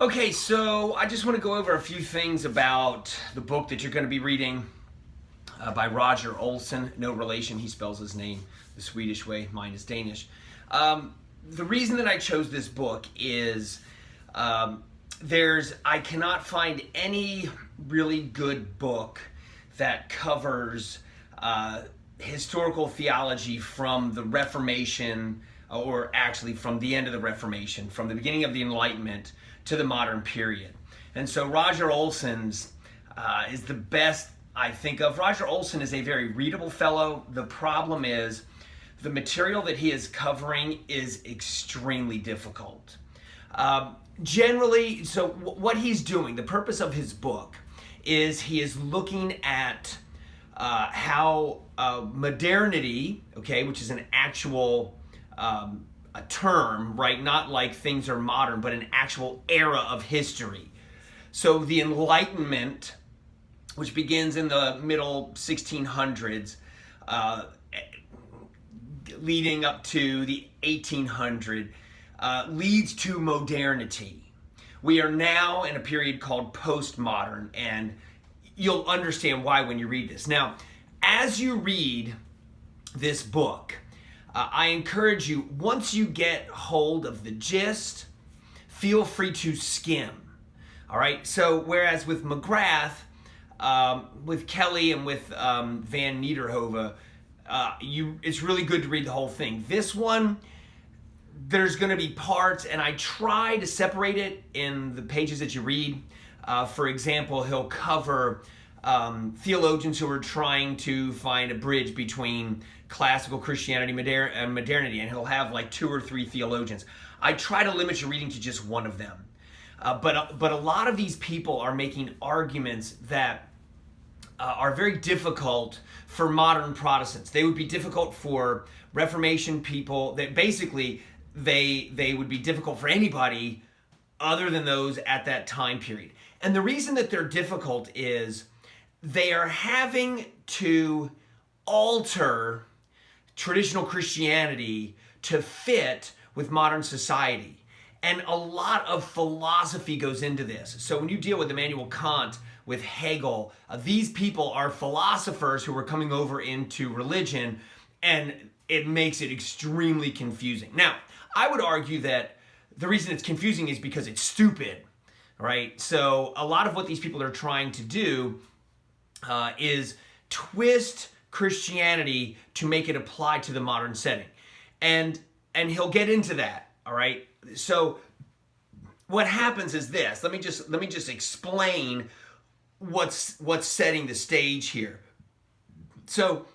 Okay, so I just want to go over a few things about the book that you're going to be reading by Roger Olson. No relation, he spells his name the Swedish way, mine is Danish. The reason that I chose this book is I cannot find any really good book that covers historical theology from the Reformation, or actually from the end of the Reformation, from the beginning of the Enlightenment to the modern period. And so Roger Olson's is the best I think of. Roger Olson is a very readable fellow. The problem is the material that he is covering is extremely difficult. Generally, so what he's doing, the purpose of his book, is he is looking at how modernity, okay, which is an actual a term, right? Not like things are modern, but an actual era of history. So the Enlightenment, which begins in the middle 1600s, leading up to the 1800s, leads to modernity. We are now in a period called postmodern, and you'll understand why when you read this. Now, as you read this book, I encourage you, once you get hold of the gist, feel free to skim. All right, so whereas with McGrath, with Kelly and with Van Niederhove, it's really good to read the whole thing. This one, there's going to be parts, and I try to separate it in the pages that you read. For example, he'll cover theologians who are trying to find a bridge between classical Christianity and modernity, and he'll have like 2 or 3 theologians. I try to limit your reading to just one of them. But a lot of these people are making arguments that are very difficult for modern Protestants. They would be difficult for Reformation people. That basically they would be difficult for anybody other than those at that time period. And the reason that they're difficult is they are having to alter traditional Christianity to fit with modern society. And a lot of philosophy goes into this. So when you deal with Immanuel Kant, with Hegel, these people are philosophers who are coming over into religion, and it makes it extremely confusing. Now, I would argue that the reason it's confusing is because it's stupid, right? So a lot of what these people are trying to do is twist Christianity to make it apply to the modern setting. And he'll get into that, all right? So what happens is this. Let me just explain what's setting the stage here. So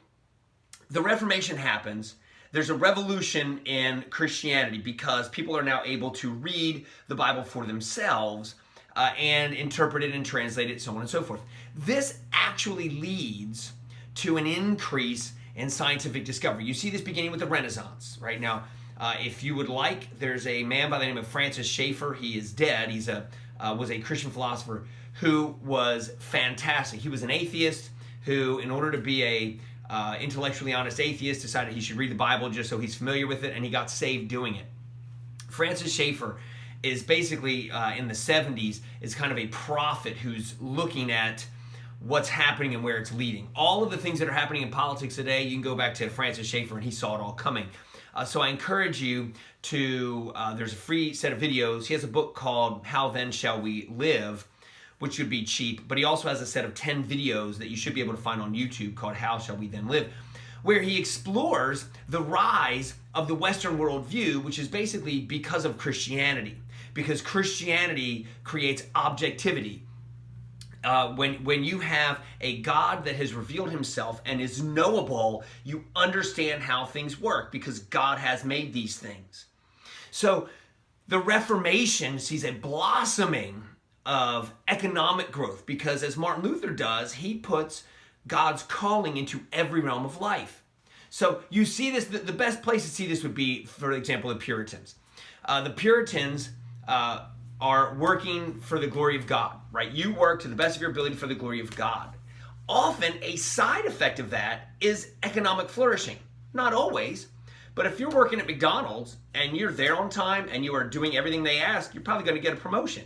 the Reformation happens. There's a revolution in Christianity because people are now able to read the Bible for themselves and interpret it and translate it, so on and so forth. This actually leads to an increase in scientific discovery. You see this beginning with the Renaissance. Right now, if you would like, there's a man by the name of Francis Schaeffer. He is dead. He's was a Christian philosopher who was fantastic. He was an atheist who, in order to be a intellectually honest atheist, decided he should read the Bible just so he's familiar with it, and he got saved doing it. Francis Schaeffer is basically in the 70s is kind of a prophet who's looking at what's happening and where it's leading. All of the things that are happening in politics today, you can go back to Francis Schaeffer and he saw it all coming. So I encourage you to, there's a free set of videos. He has a book called How Then Shall We Live, which should be cheap, but he also has a set of 10 videos that you should be able to find on YouTube called How Shall We Then Live, where he explores the rise of the Western worldview, which is basically because of Christianity, because Christianity creates objectivity. When you have a God that has revealed himself and is knowable, you understand how things work because God has made these things. So the Reformation sees a blossoming of economic growth because, as Martin Luther does, he puts God's calling into every realm of life. So you see this, the best place to see this would be, for example, the Puritans. The Puritans are working for the glory of God, right? You work to the best of your ability for the glory of God. Often a side effect of that is economic flourishing. Not always, but if you're working at McDonald's and you're there on time and you are doing everything they ask, you're probably going to get a promotion.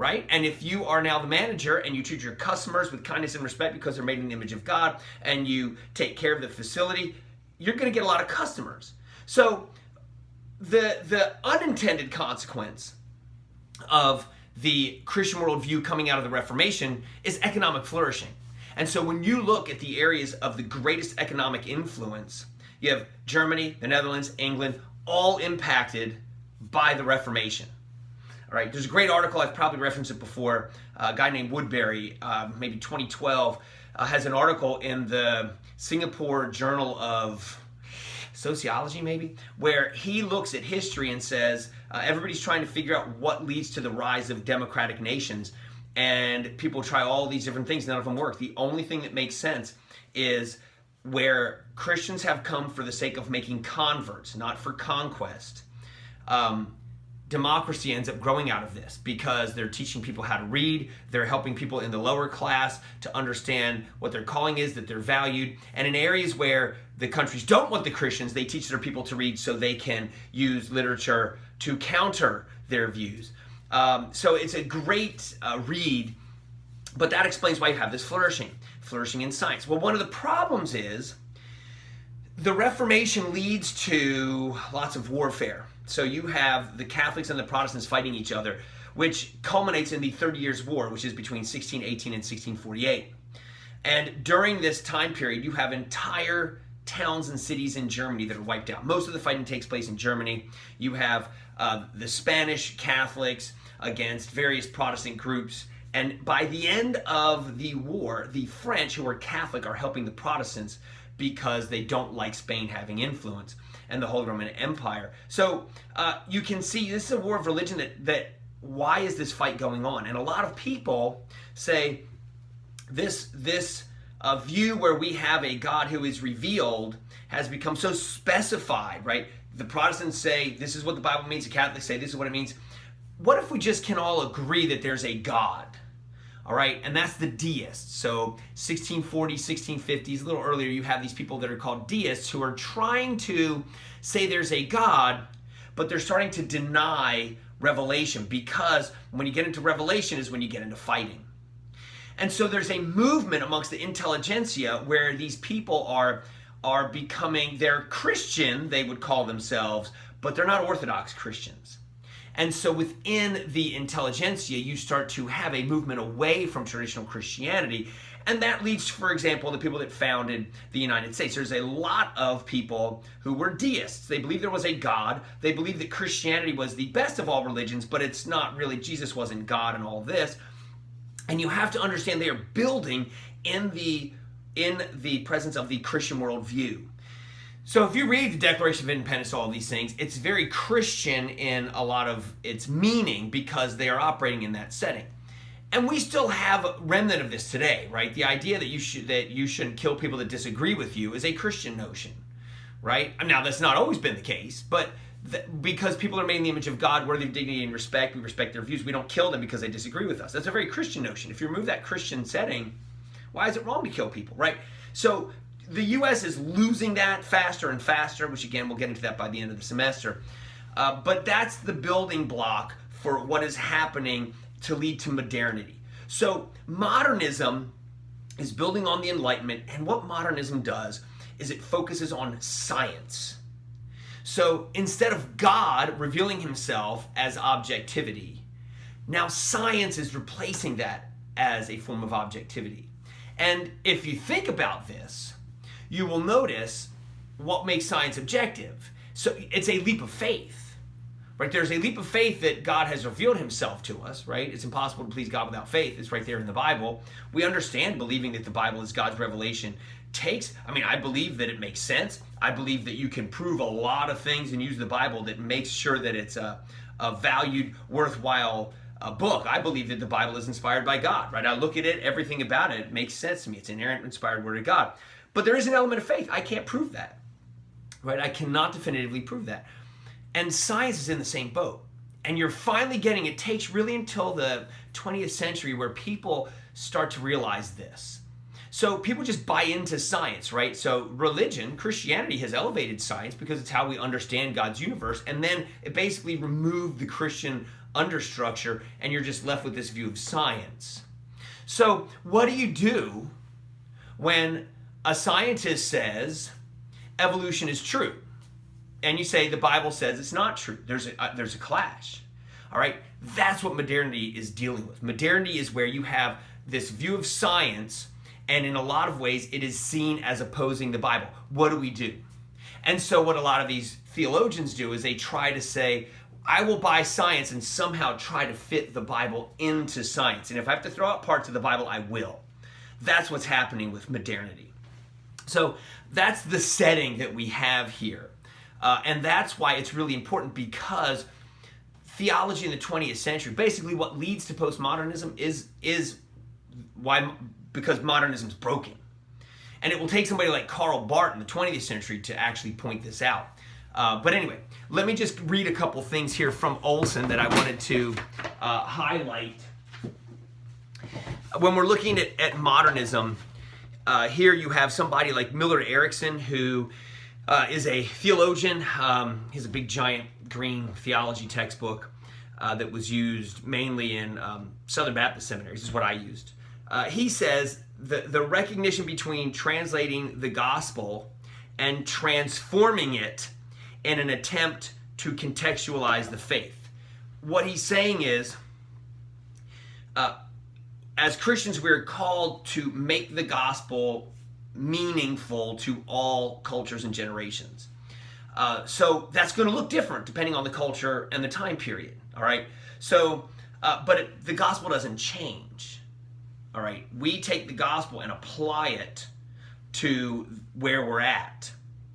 right? And if you are now the manager and you treat your customers with kindness and respect because they're made in the image of God, and you take care of the facility, you're going to get a lot of customers. So the unintended consequence of the Christian worldview coming out of the Reformation is economic flourishing. And so when you look at the areas of the greatest economic influence, you have Germany, the Netherlands, England, all impacted by the Reformation. All right, there's a great article, I've probably referenced it before, a guy named Woodbury, maybe 2012, has an article in the Singapore Journal of Sociology, maybe, where he looks at history and says, everybody's trying to figure out what leads to the rise of democratic nations, and people try all these different things, none of them work. The only thing that makes sense is where Christians have come for the sake of making converts, not for conquest. Democracy ends up growing out of this because they're teaching people how to read, they're helping people in the lower class to understand what their calling is, that they're valued, and in areas where the countries don't want the Christians, they teach their people to read so they can use literature to counter their views. So it's a great read, but that explains why you have this flourishing in science. Well, one of the problems is the Reformation leads to lots of warfare. So you have the Catholics and the Protestants fighting each other, which culminates in the 30 Years' War, which is between 1618 and 1648. And during this time period, you have entire towns and cities in Germany that are wiped out. Most of the fighting takes place in Germany. You have the Spanish Catholics against various Protestant groups. And by the end of the war, the French, who are Catholic, are helping the Protestants because they don't like Spain having influence and the Holy Roman Empire. So you can see this is a war of religion that why is this fight going on? And a lot of people say this view where we have a God who is revealed has become so specified, right? The Protestants say this is what the Bible means, the Catholics say this is what it means. What if we just can all agree that there's a God? All right, and that's the deists. So 1640s, 1650s, a little earlier, you have these people that are called deists who are trying to say there's a God, but they're starting to deny revelation, because when you get into revelation is when you get into fighting. And so there's a movement amongst the intelligentsia where these people are becoming, they're Christian, they would call themselves, but they're not Orthodox Christians. And so within the intelligentsia, you start to have a movement away from traditional Christianity. And that leads, for example, the people that founded the United States. There's a lot of people who were deists. They believed there was a God. They believed that Christianity was the best of all religions, but it's not really, Jesus wasn't God and all this. And you have to understand they are building in the presence of the Christian worldview. So if you read the Declaration of Independence, all of these things, it's very Christian in a lot of its meaning because they are operating in that setting. And we still have a remnant of this today, right? The idea that you shouldn't kill people that disagree with you is a Christian notion, right? Now, that's not always been the case, but because people are made in the image of God, worthy of dignity and respect, we respect their views, we don't kill them because they disagree with us. That's a very Christian notion. If you remove that Christian setting, why is it wrong to kill people, right? So the U.S. is losing that faster and faster, which again, we'll get into that by the end of the semester. But that's the building block for what is happening to lead to modernity. So modernism is building on the Enlightenment, and what modernism does is it focuses on science. So instead of God revealing himself as objectivity, now science is replacing that as a form of objectivity. And if you think about this, you will notice what makes science objective. So it's a leap of faith, right? There's a leap of faith that God has revealed himself to us, right? It's impossible to please God without faith. It's right there in the Bible. We understand believing that the Bible is God's revelation I believe that it makes sense. I believe that you can prove a lot of things and use the Bible that makes sure that it's a valued, worthwhile book. I believe that the Bible is inspired by God, right? I look at it, everything about it makes sense to me. It's an inerrant, inspired word of God. But there is an element of faith. I can't prove that, right? I cannot definitively prove that. And science is in the same boat. And you're finally getting, it takes really until the 20th century where people start to realize this. So people just buy into science, right? So religion, Christianity has elevated science because it's how we understand God's universe. And then it basically removed the Christian understructure, and you're just left with this view of science. So what do you do when a scientist says evolution is true, and you say the Bible says it's not true? There's a clash. All right, that's what modernity is dealing with. Modernity is where you have this view of science, and in a lot of ways it is seen as opposing the Bible. What do we do? And so what a lot of these theologians do is they try to say, I will buy science and somehow try to fit the Bible into science. And if I have to throw out parts of the Bible, I will. That's what's happening with modernity. So that's the setting that we have here. And that's why it's really important, because theology in the 20th century, basically what leads to postmodernism is why, because modernism is broken. And it will take somebody like Karl Barth in the 20th century to actually point this out. But anyway, let me just read a couple things here from Olson that I wanted to highlight. When we're looking at modernism, here you have somebody like Millard Erickson, who is a theologian. He has a big giant green theology textbook that was used mainly in Southern Baptist seminaries. This is what I used. He says the recognition between translating the gospel and transforming it in an attempt to contextualize the faith. What he's saying is, as Christians, we're called to make the gospel meaningful to all cultures and generations. So that's going to look different depending on the culture and the time period. All right. So, the gospel doesn't change. All right. We take the gospel and apply it to where we're at.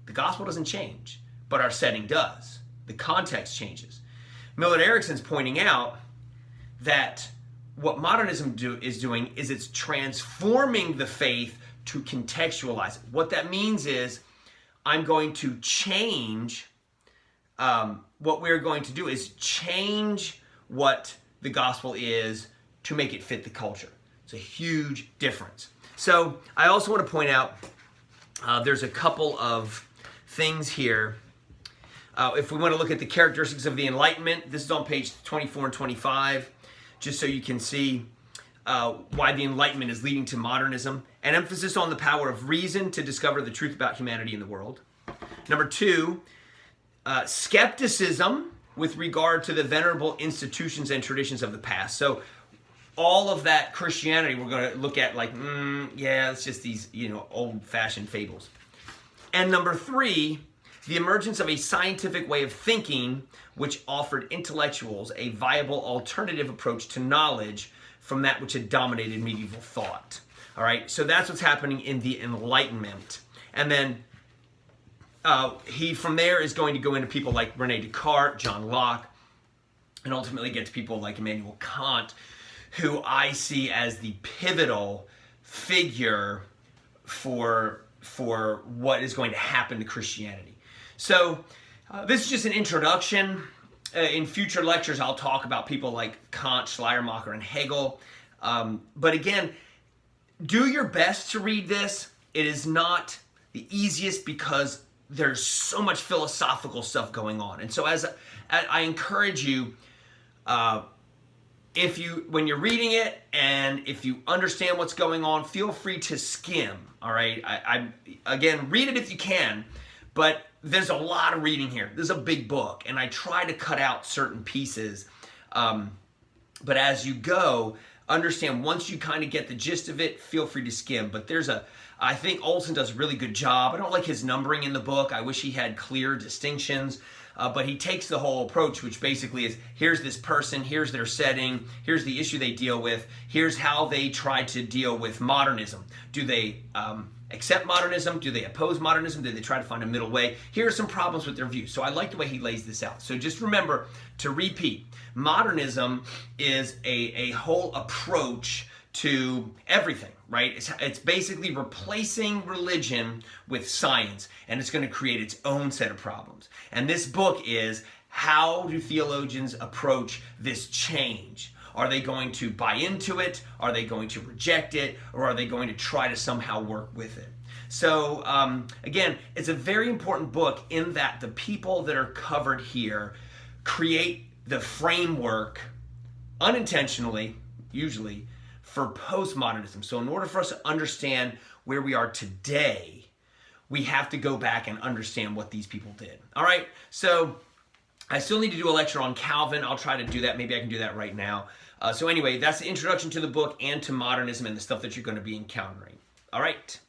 The gospel doesn't change, but our setting does. The context changes. Millard Erickson's pointing out that what modernism is doing is it's transforming the faith to contextualize it. What that means is I'm going to change, what we're going to do is change what the gospel is to make it fit the culture. It's a huge difference. So I also want to point out there's a couple of things here. If we want to look at the characteristics of the Enlightenment, this is on page 24 and 25, just so you can see why the Enlightenment is leading to modernism. An emphasis on the power of reason to discover the truth about humanity and the world. Number two, skepticism with regard to the venerable institutions and traditions of the past. So all of that Christianity we're going to look at like, yeah, it's just these, old-fashioned fables. And number three, the emergence of a scientific way of thinking which offered intellectuals a viable alternative approach to knowledge from that which had dominated medieval thought. All right, so that's what's happening in the Enlightenment. And then he from there is going to go into people like Rene Descartes, John Locke, and ultimately get to people like Immanuel Kant, who I see as the pivotal figure for what is going to happen to Christianity. So this is just an introduction. In future lectures, I'll talk about people like Kant, Schleiermacher, and Hegel. But again, do your best to read this. It is not the easiest because there's so much philosophical stuff going on. And so as I encourage you, when you're reading it and if you understand what's going on, feel free to skim. All right. Again, read it if you can, but there's a lot of reading here. This is a big book, and I try to cut out certain pieces. But as you go, understand once you kind of get the gist of it, feel free to skim. But I think Olson does a really good job. I don't like his numbering in the book. I wish he had clear distinctions. But he takes the whole approach, which basically is, here's this person, here's their setting, here's the issue they deal with, here's how they try to deal with modernism. Do they accept modernism? Do they oppose modernism? Do they try to find a middle way? Here are some problems with their views. So I like the way he lays this out. So just remember to repeat, modernism is a whole approach to everything, right? It's basically replacing religion with science, and it's going to create its own set of problems. And this book is, how do theologians approach this change? Are they going to buy into it? Are they going to reject it? Or are they going to try to somehow work with it? So again, it's a very important book in that the people that are covered here create the framework, unintentionally, usually, for postmodernism. So in order for us to understand where we are today, we have to go back and understand what these people did. All right, so I still need to do a lecture on Calvin. I'll try to do that. Maybe I can do that right now. So anyway, that's the introduction to the book and to modernism and the stuff that you're going to be encountering. All right.